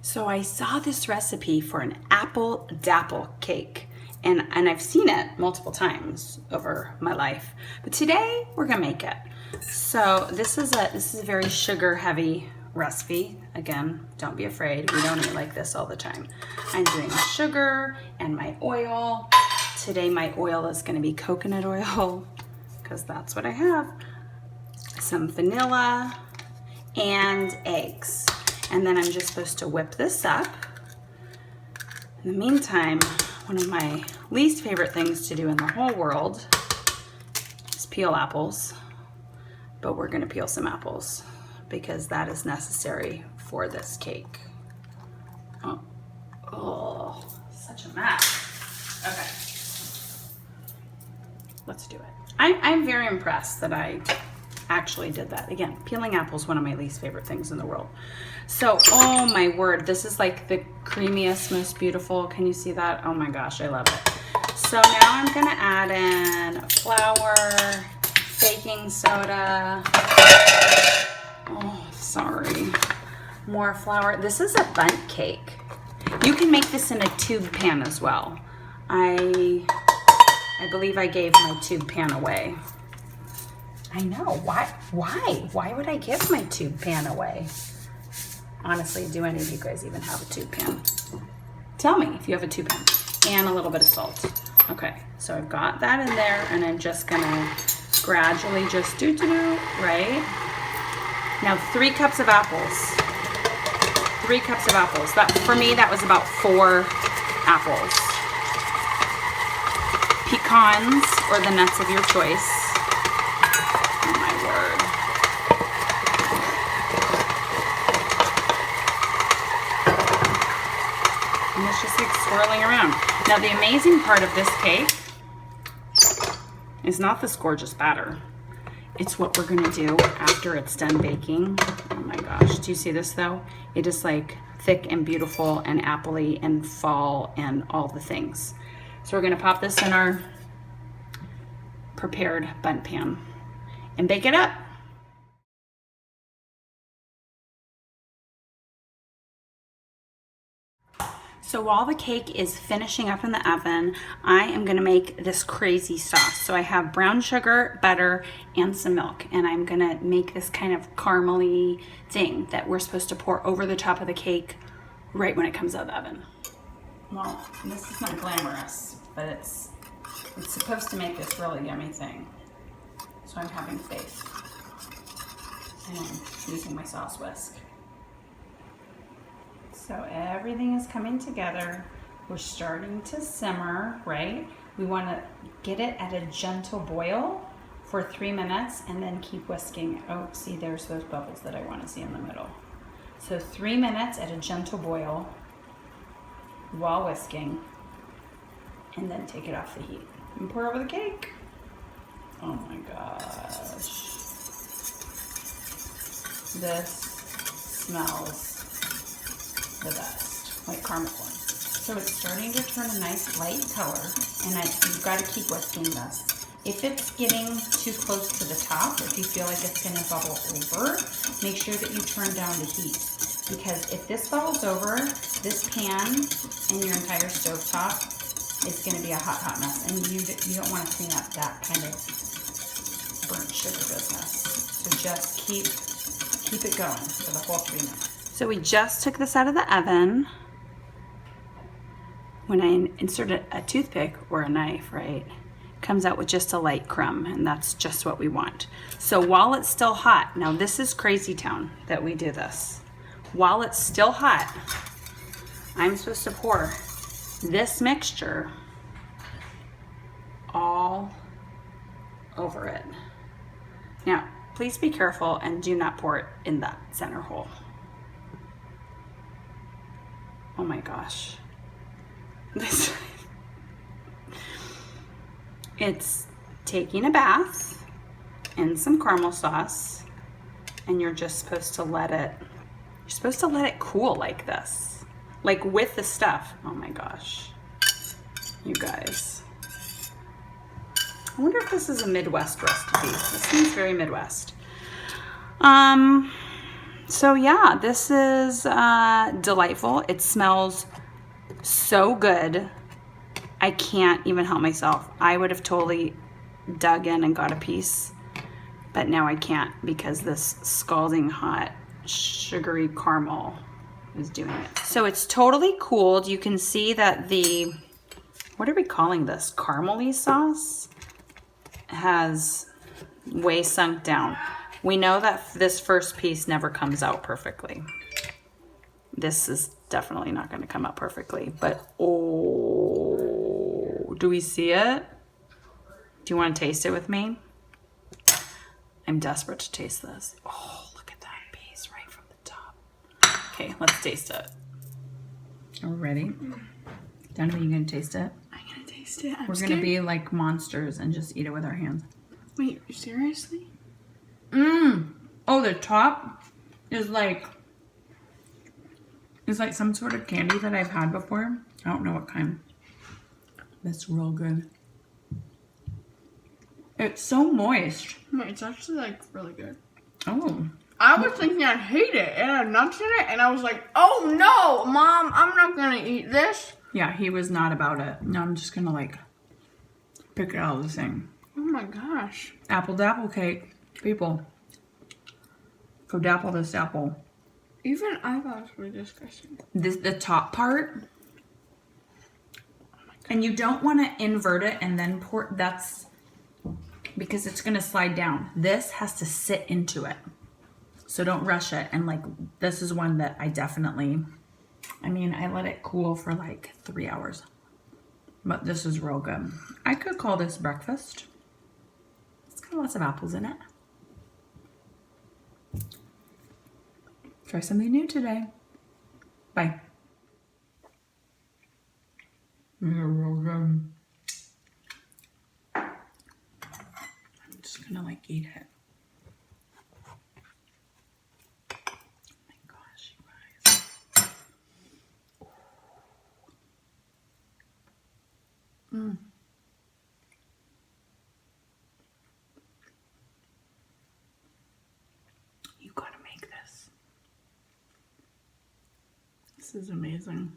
So I saw this recipe for an apple dapple cake, and I've seen it multiple times over my life, but today we're gonna make it. So this is a very sugar heavy recipe. Again, don't be afraid, we don't eat like this all the time. I'm doing sugar and my oil. Today my oil is gonna be coconut oil because that's what I have. Some vanilla and eggs. And then I'm just supposed to whip this up. In the meantime, one of my least favorite things to do in the whole world is peel apples. But we're gonna peel some apples because that is necessary for this cake. Oh, such a mess. Okay, let's do it. I'm very impressed that I actually did that. Again, peeling apples, one of my least favorite things in the world. So, oh my word, this is like the creamiest, most beautiful. Can you see that? Oh my gosh, I love it. So now I'm gonna add in flour, baking soda. Oh, sorry. More flour. This is a bundt cake. You can make this in a tube pan as well. I believe I gave my tube pan away. I know, why would I give my tube pan away? Honestly, do any of you guys even have a tube pan? Tell me if you have a tube pan. And a little bit of salt. Okay, so I've got that in there and I'm just gonna gradually just right? Now 3 cups of apples. 3 cups of apples. That, for me, that was about 4 apples. Pecans, or the nuts of your choice. Oh my word. And it's just like swirling around. Now the amazing part of this cake is not this gorgeous batter. It's what we're gonna do after it's done baking. Oh my gosh, do you see this though? It is like thick and beautiful and appley and fall and all the things. So we're gonna pop this in our prepared bundt pan and bake it up. So while the cake is finishing up in the oven, I am gonna make this crazy sauce. So I have brown sugar, butter, and some milk, and I'm gonna make this kind of caramely thing that we're supposed to pour over the top of the cake right when it comes out of the oven. Well, this is not glamorous, but it's supposed to make this really yummy thing. So I'm having faith. And I'm using my sauce whisk. So everything is coming together. We're starting to simmer, right? We want to get it at a gentle boil for 3 minutes and then keep whisking. Oh, see, there's those bubbles that I want to see in the middle. So 3 minutes at a gentle boil while whisking, and then take it off the heat and pour over the cake. Oh my gosh. This smells the best, like caramel corn. So it's starting to turn a nice light color, and you've got to keep whisking this. If it's getting too close to the top, if you feel like it's going to bubble over, make sure that you turn down the heat. Because if this bubbles over, this pan and your entire stovetop is going to be a hot, hot mess. And you don't want to clean up that kind of burnt sugar business. So just keep it going for the whole 3 minutes. So we just took this out of the oven. When I inserted a toothpick or a knife, right, it comes out with just a light crumb, and that's just what we want. So while it's still hot, now this is crazy town that we do this. While it's still hot, I'm supposed to pour this mixture all over it. Now, please be careful and do not pour it in that center hole. Oh my gosh. It's taking a bath in some caramel sauce, and you're just supposed to let it cool like this, like with the stuff. Oh my gosh, you guys. I wonder if this is a Midwest recipe. This seems very Midwest. So yeah, this is delightful. It smells so good. I can't even help myself. I would have totally dug in and got a piece, but now I can't because this scalding hot sugary caramel is doing it. So it's totally cooled. You can see that the, what are we calling this? Caramely sauce has way sunk down. We know that this first piece never comes out perfectly. This is definitely not going to come out perfectly, but oh, do we see it? Do you want to taste it with me? I'm desperate to taste this. Oh, look at that piece right from the top. Okay, let's taste it. Are we ready? Donovan, you gonna taste it? I'm gonna taste it. We're gonna be like monsters and just eat it with our hands. Wait, seriously? Oh, the top is like some sort of candy that I've had before. I don't know what kind. That's real good. It's so moist. Wait, it's actually like really good. Oh. I was thinking I'd hate it. It had nuts in it, and I was like, oh no, Mom, I'm not gonna eat this. Yeah, he was not about it. No, I'm just gonna like pick it out of the thing. Oh my gosh. Apple dapple cake. People. Go dapple this apple. Even I thought it was really disgusting. The top part. And you don't want to invert it and then pour. That's because it's going to slide down. This has to sit into it. So don't rush it. And like, this is one that I definitely, I mean, I let it cool for like 3 hours. But this is real good. I could call this breakfast. It's got lots of apples in it. Try something new today. Bye. They're real good. I'm just gonna like eat it. Oh my gosh, you guys. You gotta make this. This is amazing.